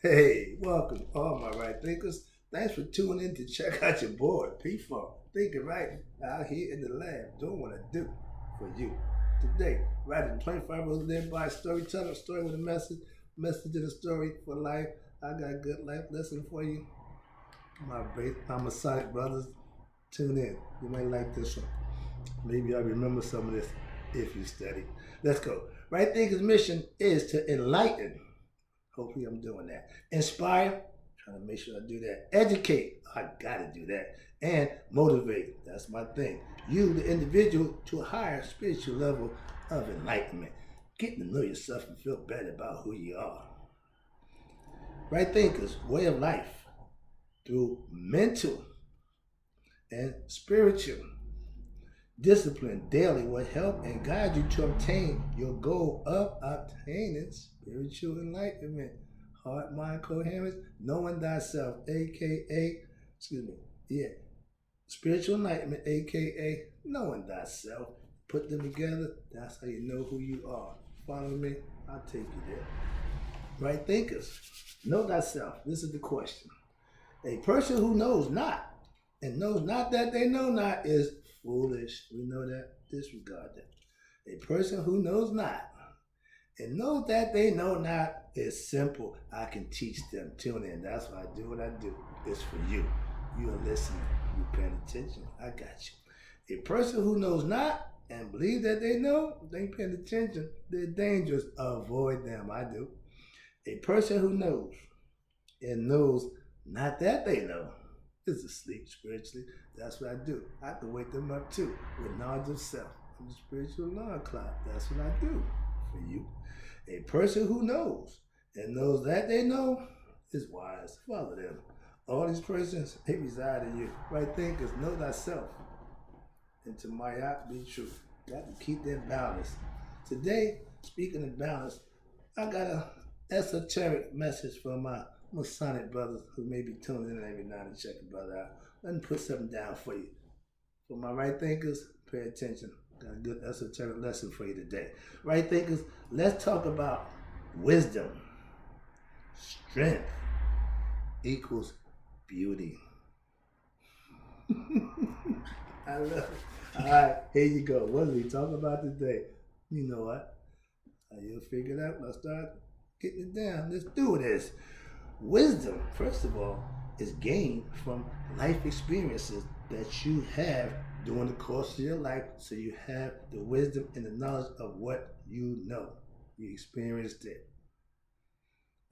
Hey, welcome, all my right thinkers. Thanks for tuning in to check out your boy, P-Funk. Thinking right out here in the lab, doing what I do for you. Today, writing 25 rules live by storyteller, story with a message in a story for life. I got a good life lesson for you. My Masonic brothers, tune in. You might like this one. Maybe I remember some of this if you study. Let's go. Right thinkers' mission is to enlighten. Hopefully, I'm doing that. Inspire, trying to make sure I do that. Educate, I gotta do that. And motivate, that's my thing. You, the individual, to a higher spiritual level of enlightenment. Getting to know yourself and feel better about who you are. Right thinkers, way of life through mental and spiritual discipline daily will help and guide you to obtain your goal of obtaining spiritual enlightenment, heart, mind, coherence, knowing thyself, aka, excuse me, yeah, spiritual enlightenment, aka knowing thyself. Put them together, that's how you know who you are. Follow me? I'll take you there. Right thinkers, know thyself. This is the question. A person who knows not and knows not that they know not is foolish. We know that. Disregard that. A person who knows not and knows that they know not is simple. I can teach them. Tune in. That's why I do what I do. It's for you. You are listening. You're paying attention. I got you. A person who knows not and believes that they know, they ain't paying attention. They're dangerous. Avoid them. I do. A person who knows and knows not that they know is asleep spiritually. That's what I do. I can wake them up too with knowledge of self. I'm a spiritual alarm clock. That's what I do for you. A person who knows and knows that they know is wise. Follow them. All these persons, they reside in you. Right thinkers, know thyself. And to my out be true. Got to keep that balance. Today, speaking of balance, I got a esoteric message for my Masonic brothers who may be tuning in every night and check a brother out. Let me put something down for you. For my right thinkers, pay attention. Got a good esoteric lesson for you today. Right thinkers, let's talk about wisdom. Strength equals beauty. I love it. All right, here you go. What are we talking about today? You know what? You'll figure it out. Let's start getting it down. Let's do this. Wisdom, first of all, is gained from life experiences that you have during the course of your life. So you have the wisdom and the knowledge of what you know. You experienced it.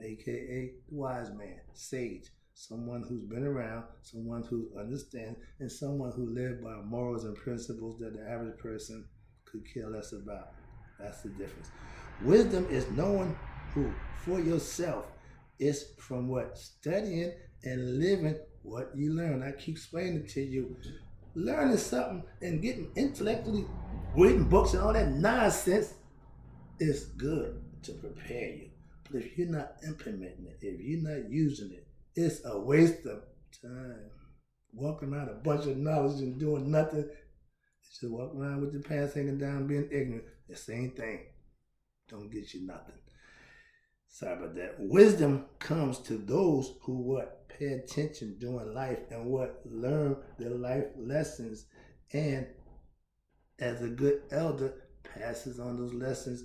AKA the wise man, sage, someone who's been around, someone who understands, and someone who lived by morals and principles that the average person could care less about. That's the difference. Wisdom is knowing who for yourself. It's from what? Studying and living what you learn. I keep explaining to you. Learning something and getting intellectually reading books and all that nonsense is good to prepare you. But if you're not implementing it, if you're not using it, it's a waste of time. Walking around a bunch of knowledge and doing nothing. It's just walking around with your pants hanging down, being ignorant. The same thing. Don't get you nothing. Sorry about that. Wisdom comes to those who what? Pay attention during life and what? Learn their life lessons. And as a good elder, passes on those lessons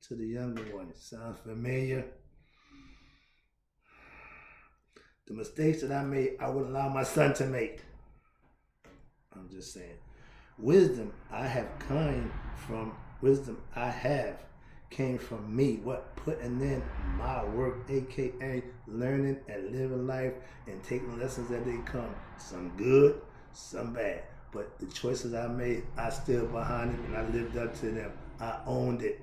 to the younger ones. Sounds familiar? The mistakes that I made, I would allow my son to make. I'm just saying. Wisdom I have come from, wisdom I have came from me. What? Putting in my work, aka learning and living life and taking lessons as they come. Some good, some bad. But the choices I made, I stood behind them and I lived up to them. I owned it,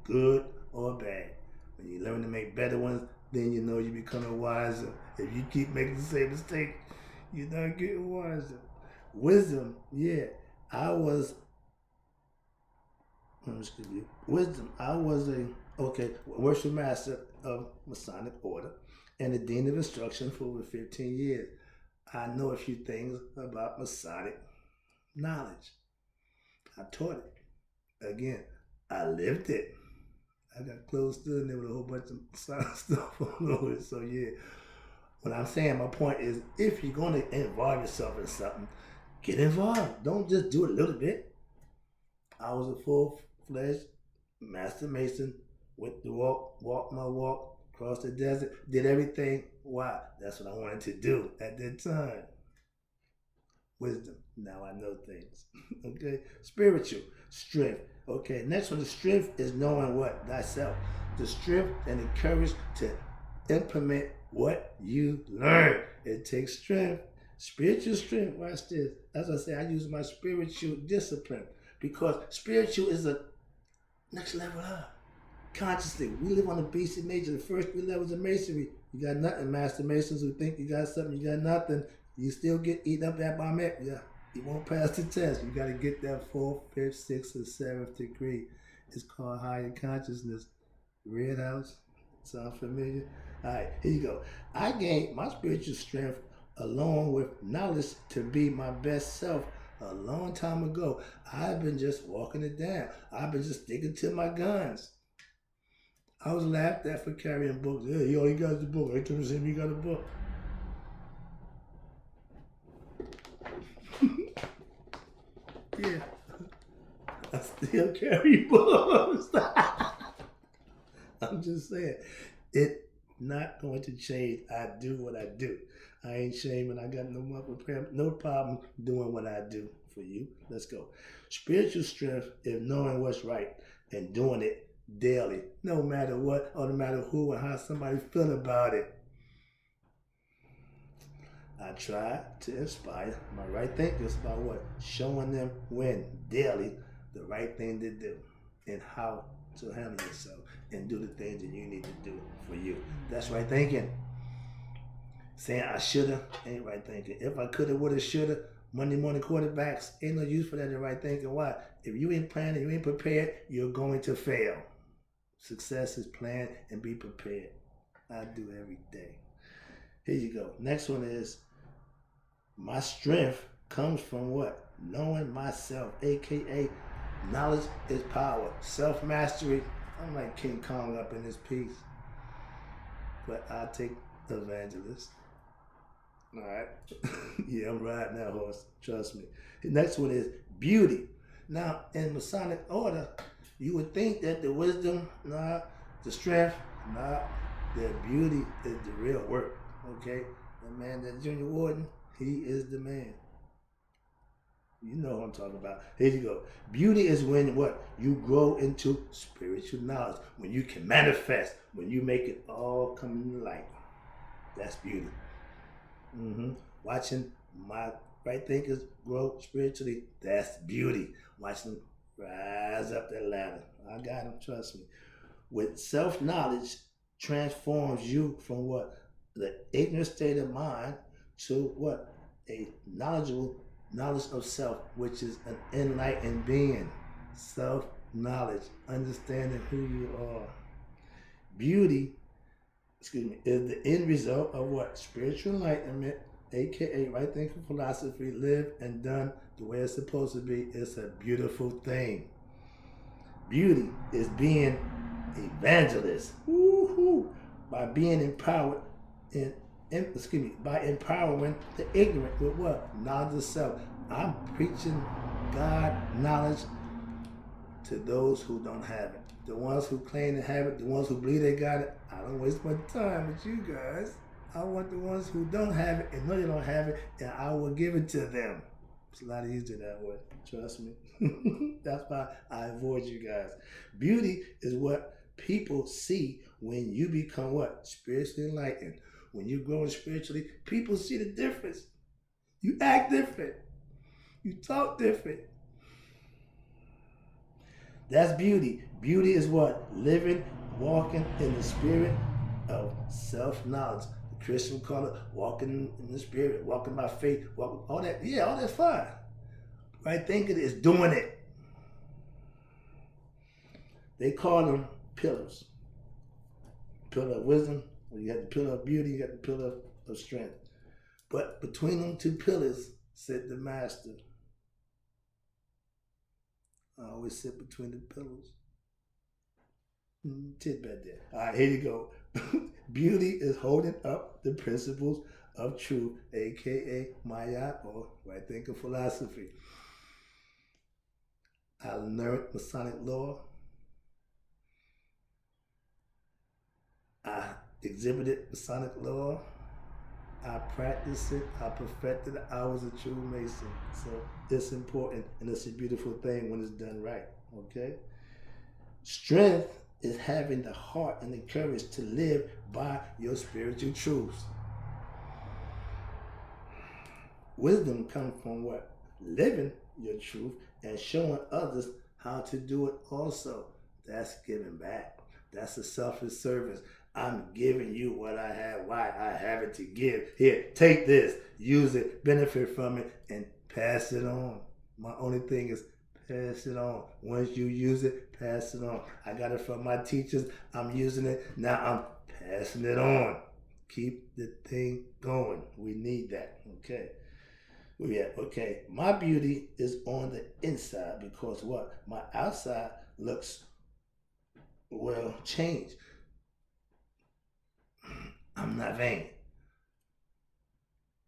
good or bad. When you learn to make better ones, then you know you're becoming wiser. If you keep making the same mistake, you're not getting wiser. Wisdom, yeah. I was excuse me, wisdom. I was a worship master of Masonic order and the dean of instruction for over 15 years. I know a few things about Masonic knowledge. I taught it. Again, I lived it. I got clothes still in there with a whole bunch of stuff all over it. So yeah, what I'm saying, my point is, if you're going to involve yourself in something, get involved. Don't just do it a little bit. I was a full-fledged master mason. Went to walk my walk, across the desert, did everything. Why? That's what I wanted to do at that time. Wisdom. Now I know things. Okay. Spiritual strength. Okay. Next one, the strength is knowing what? Thyself. The strength and the courage to implement what you learn. It takes strength. Spiritual strength. Watch this. As I say, I use my spiritual discipline because spiritual is a next level up. Consciously, we live on the basic nature. The first three levels of masonry. You got nothing. Master masons who think you got something, you got nothing. You still get eaten up at by me. Yeah, you won't pass the test. You got to get that 4th, 5th, 6th, or 7th degree. It's called higher consciousness. Red House. Sound familiar? All right, here you go. I gained my spiritual strength along with knowledge to be my best self a long time ago. I've been just walking it down. I've been just sticking to my guns. I was laughed at for carrying books. Yeah, yo, he got the book. Every time you see me, he got a book. Yeah, I still carry books. I'm just saying, it's not going to change. I do what I do. I ain't shaming. I got no problem doing what I do for you. Let's go. Spiritual strength is knowing what's right and doing it daily, no matter what or no matter who and how somebody feel about it. I try to inspire my right thinkers by what? Showing them when daily the right thing to do and how to handle yourself and do the things that you need to do for you. That's right thinking. Saying I shoulda ain't right thinking. If I coulda, woulda, shoulda, Monday morning quarterbacks ain't no use for that in right thinking. Why? If you ain't planning, you ain't prepared, you're going to fail. Success is plan and be prepared. I do every day. Here you go. Next one is my strength comes from what? Knowing myself, aka knowledge is power. Self-mastery. I'm like King Kong up in this piece. But I take evangelist. All right. Yeah, I'm riding that horse. Trust me. The next one is beauty. Now, in Masonic order, you would think that the wisdom, the strength, the beauty is the real work. Okay? The man, that Junior Warden, he is the man. You know what I'm talking about. Here you go. Beauty is when what? You grow into spiritual knowledge. When you can manifest. When you make it all come to light. That's beauty. Watching my right thinkers grow spiritually, that's beauty. Watching them rise up that ladder. I got them, trust me. With self-knowledge transforms you from what? The ignorant state of mind to what? A knowledgeable knowledge of self, which is an enlightened being. Self-knowledge, understanding who you are. Beauty, is the end result of what? Spiritual enlightenment, aka right thinking philosophy, lived and done the way it's supposed to be. It's a beautiful thing. Beauty is being evangelist. Woo-hoo. By being empowered by empowering the ignorant with what? Knowledge of self. I'm preaching God knowledge to those who don't have it. The ones who claim to have it, the ones who believe they got it, I don't waste my time with you guys. I want the ones who don't have it and know they don't have it, and I will give it to them. It's a lot easier that way. Trust me. That's why I avoid you guys. Beauty is what people see when you become what? Spiritually enlightened. When you're growing spiritually, people see the difference. You act different. You talk different. That's beauty. Beauty is what? Living, walking in the spirit of self-knowledge. The Christian call it walking in the spirit, walking by faith, all that. Yeah, all that's fine. Right thinking is doing it. They call them pillars. Pillar of wisdom, you got the pillar of beauty, you got the pillar of strength. But between them two pillars sit the master. I always sit between the pillars. tidbit there. All right, here you go. Beauty is holding up the principles of truth, aka Maya or right thinking philosophy. I learned Masonic law. I exhibited Masonic law. I practiced it. I perfected it. I was a true Mason. So it's important and it's a beautiful thing when it's done right. Okay? Strength is having the heart and the courage to live by your spiritual truths. Wisdom comes from what? Living your truth and showing others how to do it also. That's giving back. That's a selfish service. I'm giving you what I have, why I have it to give. Here, take this, use it, benefit from it, and pass it on. My only thing is pass it on. Once you use it, pass it on. I got it from my teachers. I'm using it. Now I'm passing it on. Keep the thing going. We need that. Okay. Yeah, okay. My beauty is on the inside because what? My outside looks well changed. I'm not vain.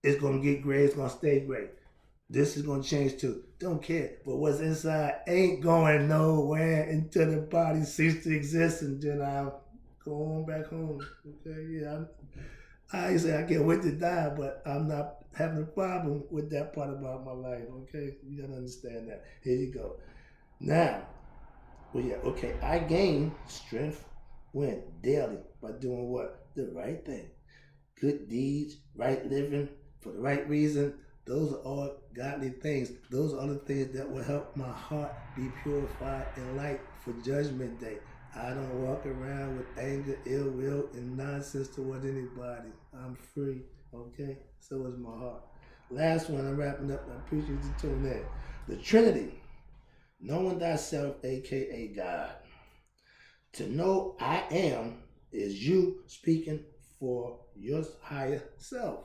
It's gonna get gray, it's gonna stay gray. This is gonna change too. Don't care. But what's inside ain't going nowhere until the body ceases to exist and then I'll go on back home. Okay, yeah. I say I can't wait to die, but I'm not having a problem with that part about my life. Okay, you gotta understand that. Here you go. Now, well, yeah, okay. I gain strength when daily by doing what? The right thing. Good deeds, right living for the right reason. Those are all godly things. Those are the things that will help my heart be purified and light for Judgment Day. I don't walk around with anger, ill will, and nonsense toward anybody. I'm free, okay? So is my heart. Last one, I'm wrapping up. I appreciate you tuning in. The Trinity, knowing thyself, aka God. To know I am is you speaking for your higher self.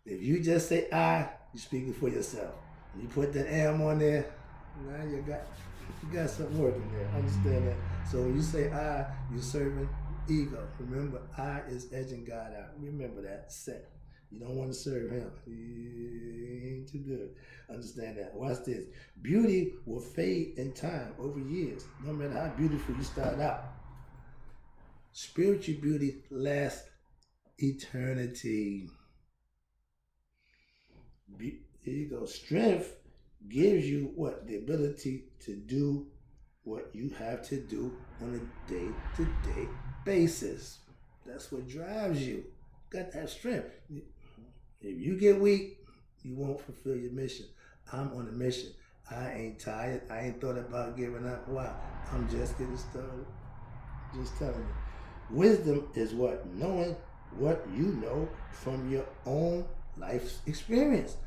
If you just say I, you're speaking for yourself. You put the am on there, now you got something working there. Understand that? So when you say I, you're serving ego. Remember, I is edging God out. Remember that. Set. You don't want to serve him. He ain't too good. Understand that. Watch this. Beauty will fade in time over years, no matter how beautiful you start out. Spiritual beauty lasts eternity. Here you go. Strength gives you what? The ability to do what you have to do on a day-to-day basis. That's what drives you. Got that strength. If you get weak, you won't fulfill your mission. I'm on a mission. I ain't tired. I ain't thought about giving up. Why? I'm just getting started. Just telling you. Wisdom is what? Knowing what you know from your own life's experience.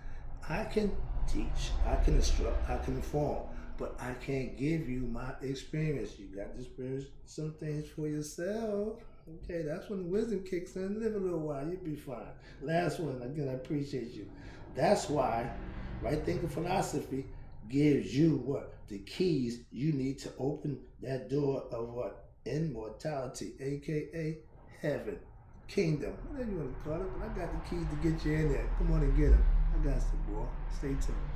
I can teach, I can instruct, I can inform, but I can't give you my experience. You got to experience some things for yourself. Okay, that's when the wisdom kicks in. Live a little while, you'll be fine. Last one, again, I appreciate you. That's why right thinking philosophy gives you what? The keys you need to open that door of what? Immortality, aka heaven, kingdom, whatever you want to call it. But I got the keys to get you in there. Come on and get them. I got some, boy. Stay tuned.